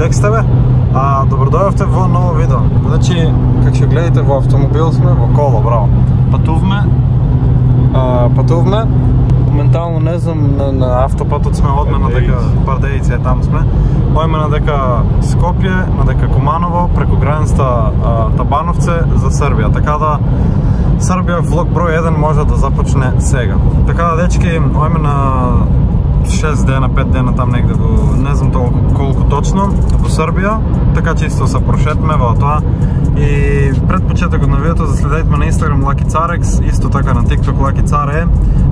Лек сте бе? Добро дојавте во ново видео. Значи, как ќе гледате, во автомобил сме, во кола, браво. Патуваме. Моментално не знам, на автопатот сме одме на дека Бардејица, там сме. Ојме на дека Скопје, на дека Куманово, преку границата Табановце за Србија. Така да Србија влог број 1 може да започне сега. Така да, дечки, ојме на 6 дена, 5 дена там негде во, не знам толку колку точно, во Србија, така чисто се прошетме во тоа. И пред почетокот на видеото заследете ме на Instagram Lucky Carex, исто така на TikTok Lucky Care.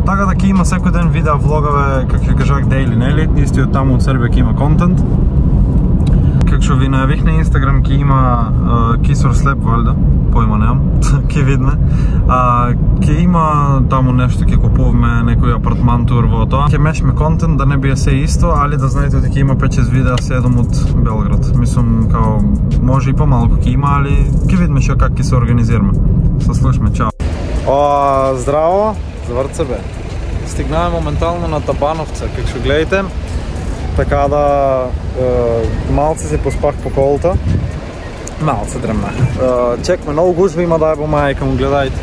Така да ќе има секој ден видеа, влогове, како ќе кажак daily, нели? Истиот таму од Србија ќе има контент. Како што ви најавих на Instagram ќе има кисор слеп, валјда, појма немам, ќе видиме. Ќе има таму нешто, ќе купуваме некој апартман тур во тоа. Ќе мешме контент да не биде се исто, али да знаете дека ќе има 5-6 видеа 7 од Белград. Мислам као може и помалку ќе има, али ќе видиме што как ќе се организираме. Се слушаме, чао. Здраво, заврце бе. Стигнаме моментално на Табановце, како што гледате. Така да малце се поспах по колата. Малце дремнах. Чекме, многу гужва има да е по мајка му, гледајте.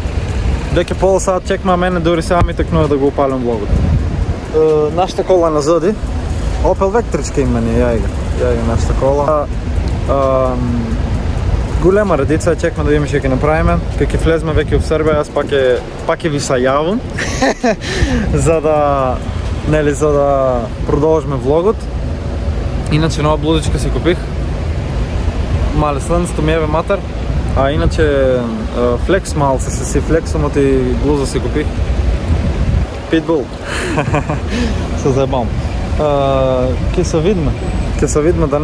Дека пол сат чекме, а мене дури сега ми текнува да го упалям влогот. Нашата кола е назади. Opel Vectrička има ни, ја ига нашата кола. Голема редица, чекме да видиме што ќе направиме. Кога ќе влезме веќе в Србија, јас пак ќе ви се јавам. за да продолжиме влогот. Иначе нова блузичка си купих. Мале слънцето ми еве матер. А иначе флекс малце си флексомот и блуза си купих. Pitbull. Се заебам. Ке се видиме. Ке се видиме да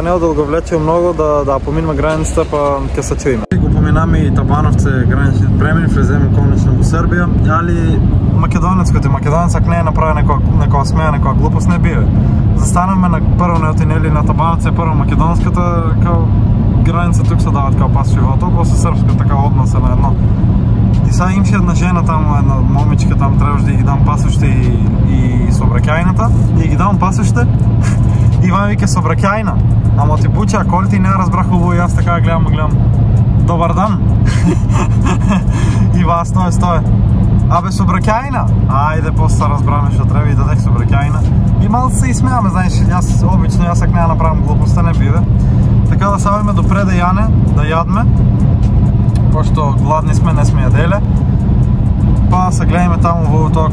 не одолговлече многу, да поминеме границата, па ке се чуиме. Го поминаме и Табановце граничните премини, влеземе конечно во Србија, али македонецкото, македонецак не е направи некоја смеја, некоја глупост, не бие. Застанаме на прво не отинели на Табановце, прво македонската, као граница тук се дават као пасови во тоа, после српска така одна се на едно. И сега имаше една жена там, една момичка там, требаше да ги дам пасоште и собраќајната, и ги дам пасоште. Иван вика собраќајна, ама ти буча, коли ти не разбрах убаво, и аз така гледам. Добар дан. Ива, стоje. Абе, собраќајна. Ајде, после разбраме што треба и дадех собраќајна. И малце се изсмеаме, знаеш, обично јас ако не направам глупоста, не биве. Така да саваме до пред да јане, да јадме. Пошто гладни сме, не сме јаделе. Па се гледаме таму во тоа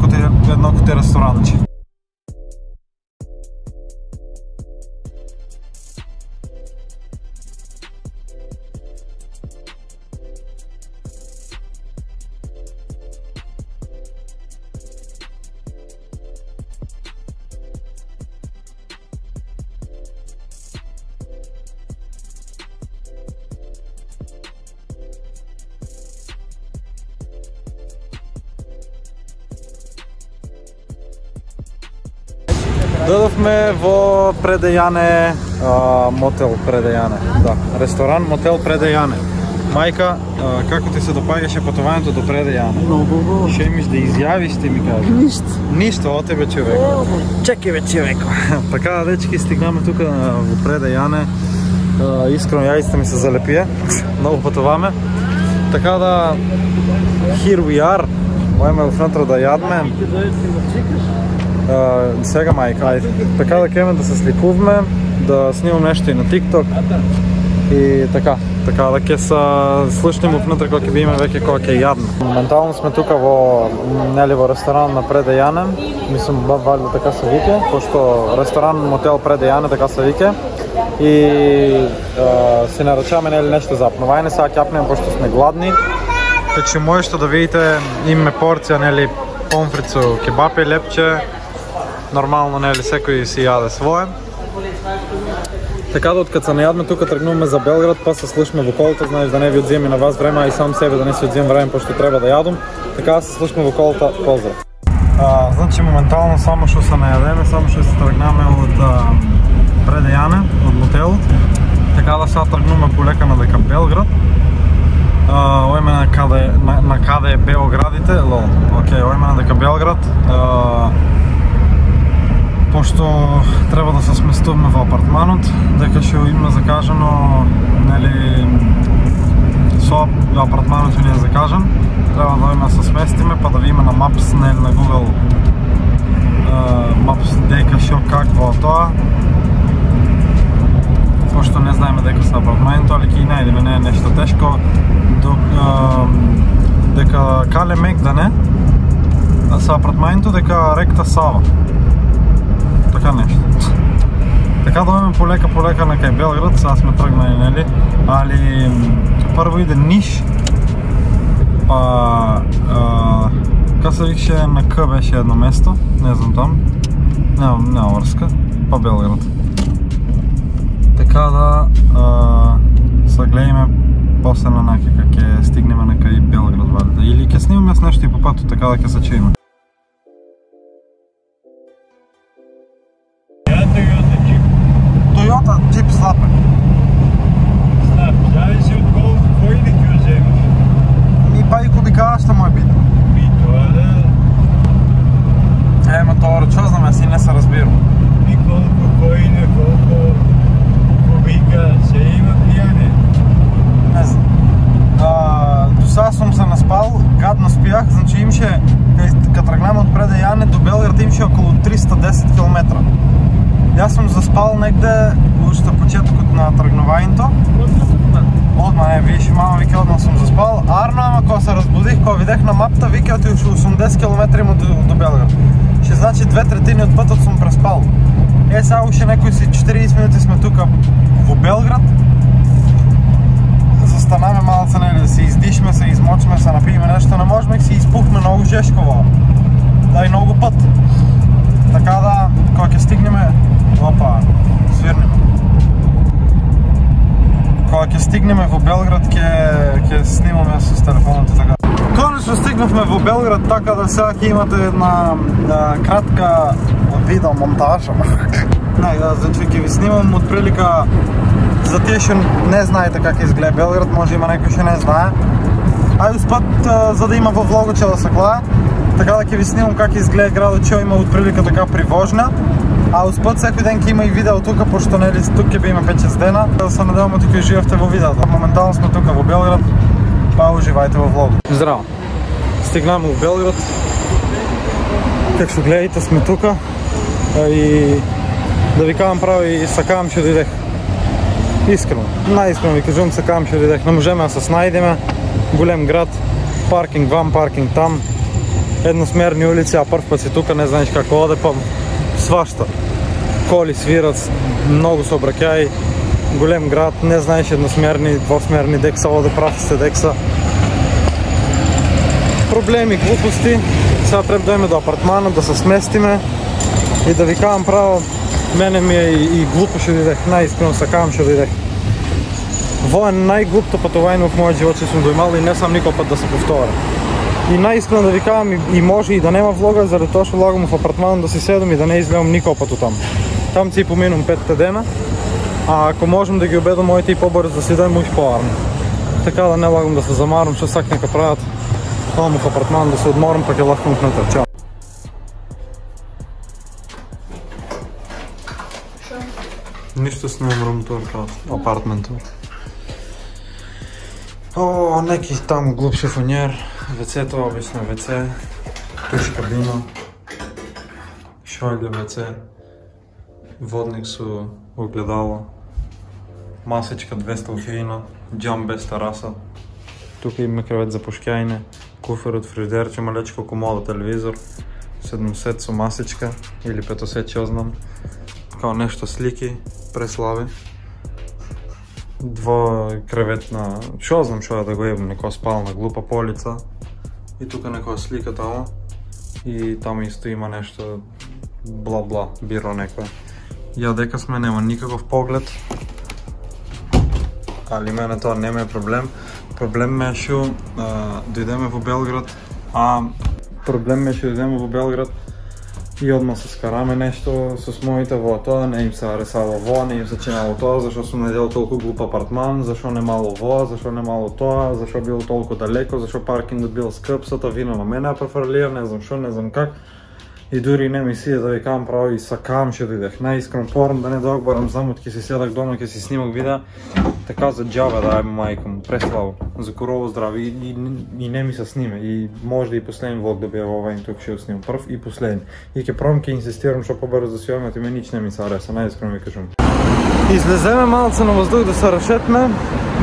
едно коте ресторанче. Додовме во Предејане, мотел Предејане, да, ресторан, мотел Предејане. Мајка, како ти се допаѓаше патувањето до Предејане? Многу. Што имаш да изјавиш, ти ми кажеш? Ништо, о тебе човек. Чекай бе човек. Така да, дечки, стигнаме тука во Предејане. Искрено јајците ми се залепија, многу патуваме. Така да, here we are. Мојме внатре да јадме. Сега мајка, ајде. Така да кеме да се сликуваме, да снимам нешто и на TikTok. И така да ќе се слушнеме внатре кога ќе биме веќе кога ќе јадме. Моментално сме тука во ресторан на Предејане. Мислам валјда така се вике, пошто ресторан мотел Предејане така се вике. И се нарачаме нешто за апнување, сега ќе апнеме пошто сме гладни. Така че можете да видите, имаме порција, помфрит со кебапи, лепче. Нормално, секој си јаде свое. Така да, откад се најадме тука, тргнуваме за Белград, па се слушаме во колата, знаеш да не ви одземи на вас време, а и сам себе да не си одзем време, пошто треба да јадам. Така да се слушаме во колата, поздрав. Значи, моментално само што се најадеме, само што се тргнаме од Предејане, од мотелот. Така да сега тргнуваме полека на дека Белград. Ојме на каде е Белградите, ојме на дека Белград. Пошто треба да се сместуваме во апартманот, дека ќе има закажано, нели, со апартманот ни е закажан, треба да има се сместиме, па да ви има на Maps, нели, на Google Maps дека шо как во тоа. Пошто не знаеме дека се апартманот, али ќе и најдеме, не е нешто тешко. Дека Кале Мегдане са апартманот, дека ректа Сава. Така нешто. Така да идеме полека на кај Белград, сега сме тргнали, нели? Али прво иде Ниш, па ка се викше на К беше едно место, не знам там, нема врска, па Белград. Така да се гледаме после на наки как ќе стигнеме на кај Белград валите. Или ќе снимаме с нешто и по патот, така да ќе се чуеме. Toyota Jeep Slapper. Зависи от колко двойник ја вземеш. Ми па и кубикашта му е битно. И тоа да... Ема тоа, чо знам, јас и не се разбирам. И колко којне, колко кубика се има пијане. Не знам. До сега сум се наспал, гадно спијах, значи имаше, кад тргнем од преде Јане до Белград имаше околу 310 км. Јас сум заспал негде уште почетокот на тргнувањето. Одма, не, виж, мама вика, одма сум заспал. Арно, ама кога се разбудих, кога видех на мапта, вика, оти уште 80 км има до Белград. Ще значи 2/3 од пътот сум преспал. Сега уште некои си 40 минути сме тука во Белград. Застанаме малце, нели, да се издишме, се измочме, се напиеме нешто, не можеме, си испухме многу жешково. Да и многу път. Така да, кога ќе стигнеме, опа, свирнем. Кога ќе стигнеме во Белград, ќе снимаме с телефонот и така. Конечно стигнавме во Белград, така да сега ќе имате една кратка видеомонтажа. Значи ќе ви снимам од прилика за тие што не знаете как изгледа Белград, може има некој што не знае. Ајде спат за да има во влогот да се гледа. Така да ќе ви снимам как изгледа градот, што има од прилика така привожна. А успот секој ден ќе има и видео тука, пошто нели тук ќе биме 5-6 дена. Да се надеваме дека уживавте во видеото. Моментално сме тука во Белград, па уживајте во влогот. Здраво! Стигнаме во Белград. Как што гледате сме тука. И да ви кажам право и сакавам што дојдех. Искрено, најискрено ви кажувам, сакавам што дојдех. Не можеме да се снајдеме. Голем град, паркинг вам, паркинг там. Едносмерни улици, а прв пат си тука, не знаеш како оде, па свашта. Коли свират, многу сообраќаи, голем град, не знаеш едносмерни, двосмерни декса, оде прав сте декса. Проблеми, глупости. Сега треба да идеме до апартманот, да се сместиме и да ви кажам право, мене ми е и глупо што дојдех, најискрено сакавам што дојдех. Во е најглупто патување во мојот живот што сум доимал и не сам никој пат да се повтора. И најискрено да ви кажам, и може и да нема влога, заради тоа што лагам во апартманот да си седам и да не изгледам никој пат там. Там си поминувам 5 дена, а ако можам да ги обедам моите и побрзо да си дадам уште поарно. Така да не лагам да се замарам, што сак нека прават. Ходам во апартманот да се одморам, па ќе лафам внатре. Чао! Ништо снимам румтур, апартмент тур. О, неки там глуп шифонер, вецето обично веце, туш кабина, шојде веце, водник со огледало, масечка 200 ухина, джам без тараса, тука има кревет за пушкјајне, куфер од фриждерче, малечко комода, телевизор, 7 сет со масечка или 5 сет, ќе знам, као нешто слики, преслави. Двокреветна, шо знам шо да го ебам, некоја спална глупа полица. И тука некоја слика тамо. И тамо исто има нешто бла-бла, биро некоја. Ја дека сме нема никаков поглед. Али мене тоа нема е проблем. Проблем ме е шо дојдеме во Белград. И одма се скараме нешто со моите во тоа, не им се аресало во, не им се чинало тоа, зашо сум најдел толку глуп апартман, зашо не мало во, зашо не мало тоа, зашо било толку далеко, зашо паркингот бил скъп, сото вино на мене префрлија, не знам шо, не знам как. И дори не ми си да ви кажам право и сакам ще дойдех. Най-искрено порно да не да обарам само ке си седах дома, ке си снимах видеа. Така за джаба да е майка му, преславо. За корово здраве и не ми се сниме. И може да и последен влог да бия във тук ще снимам. Пръв и последен. И ке пробвам ке инсистирам, що по-бързо да си имате ме нич не ми се ареса, най-искрено ви кажам. Излеземе малце на въздух да се разшетме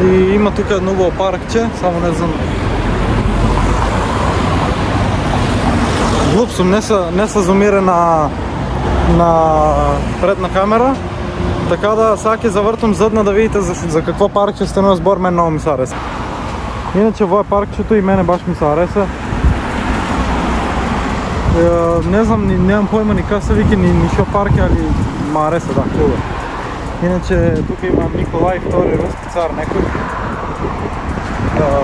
и има тук едно хубаво паркче, само не знам. Глуп съм, не се зумира на предна камера, така да сега ке завъртам задна да видите за какво паркче станува сбор, мен много ми се ареса. Иначе това е паркчето и мене баш ми се ареса. Не знам, нямам пойма ни как се вики, ни шо парк, али ма ареса, да, хубаво. Иначе тук има Николай II руски цар некой.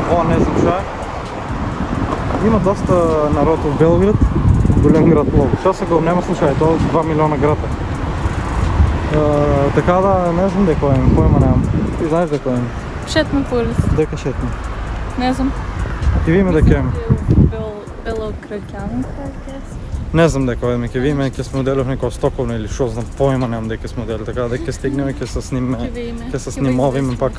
Това не знам шо е. Има доста народ в Белград, голям град Лово. Що се го няма слушай, то 2 милиона град е. Така да, не знам дека е, пойма нямам. Ти знаеш дека е? Шетме по улица. Дека шетме? Не знам. Ти видиме дека е? Белокракянка, не знам дека е, ке видиме ке сме отдели в некоя стоковна или шо знам, пойма нямам дека сме отдели. Така дека стигнем и ке се снимовиме пак.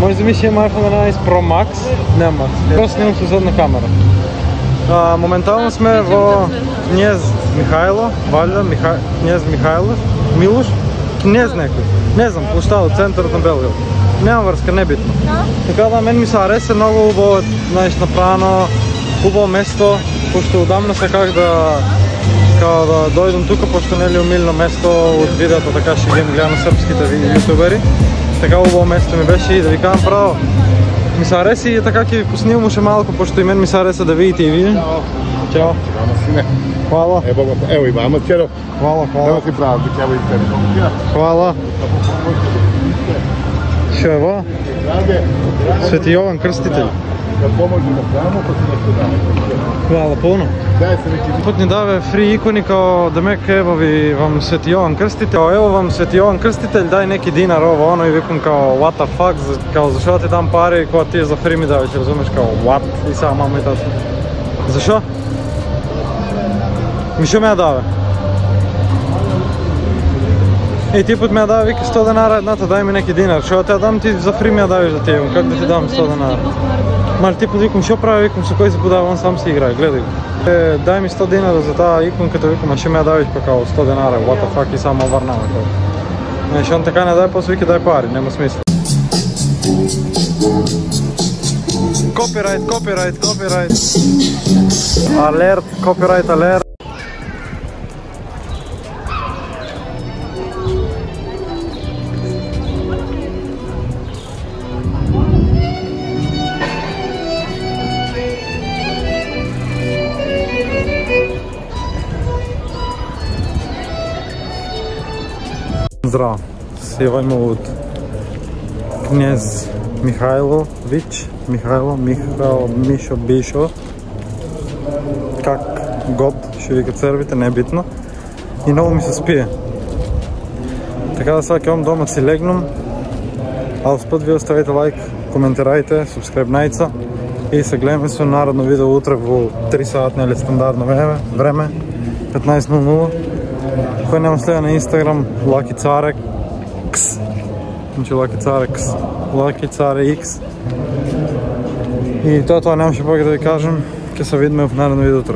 Може да ми ще има iPhone 11 Pro Max, не Max, просто снимам с задна камера. Моментално сме в Кнез Михайло, Валя, Кнез Михайло, Милош, Кнез някой, не знам, площада, центърът на Белград. Няма връзка, не битно. Така да, мен ми се ареса много хубаво, знаеш, направено, хубаво место, пощо отдавна се как да дойдам тук, пощо не е ли умилно место от видеото, така ще видим гледам сръбските ютубери. Така хубаво место ми беше и да ви кажам право. Ми се ареса и така ке ви поснимам още малко, пощо и мен ми се ареса да видите и видим. Чао. Чао, сине. Hvala. Evo i vama, čero. Hvala. Nema ti praznik, evo i tebi. Hvala. Što je ovo? Sveti Jovan Krstitelj. Da pomožemo hramu, pa ti nešto dame. Hvala puno. Daj se neki... Тут ни даве фри икони као демек ево ви вам Свети Јован Крстител, ево вам Свети Јован Крстител, дај неки динар ово оно и викам као what the fuck, као зашо ти дам пари кога ти за фри ми даваш, разумеш као what и сега мама и тато. Зашо? Ми шо ме ја даве? И ти път ме ја даве, вика 100 денара едната, дай ми неки динар, шо те ја дам ти за фри ми ја давиш да ти имам, как да ти дам 100 денара? Мали ти път викам, шо прави, викам, со кој се подава, он сам си играе, гледай го. Дай ми 100 динара за таа иконката, викам, а ще ме ја давиш па као 100 денара, what the fuck и само върнаме као. Значи он така не дай, после вика дай пари, нема смисъл. Копирайт. Алерт, копирайт, алерт. Здраво, севаме от Кнез Михайлович, Мишо Бишо, как год ще викат сърбите, не е битно. И много ми се спие. Така да сега кевам дома си легнам. А успът ви оставите лайк, коментирайте, субскрибнайте и се гледаме с народно видео утре в 3 саатни или стандартно време, 15:00. Кой няма следа на Instagram, Lucky Care X. Значи Lucky Care X. И това нямаше повече да ви кажем. Ке се видим в наредно видео утре.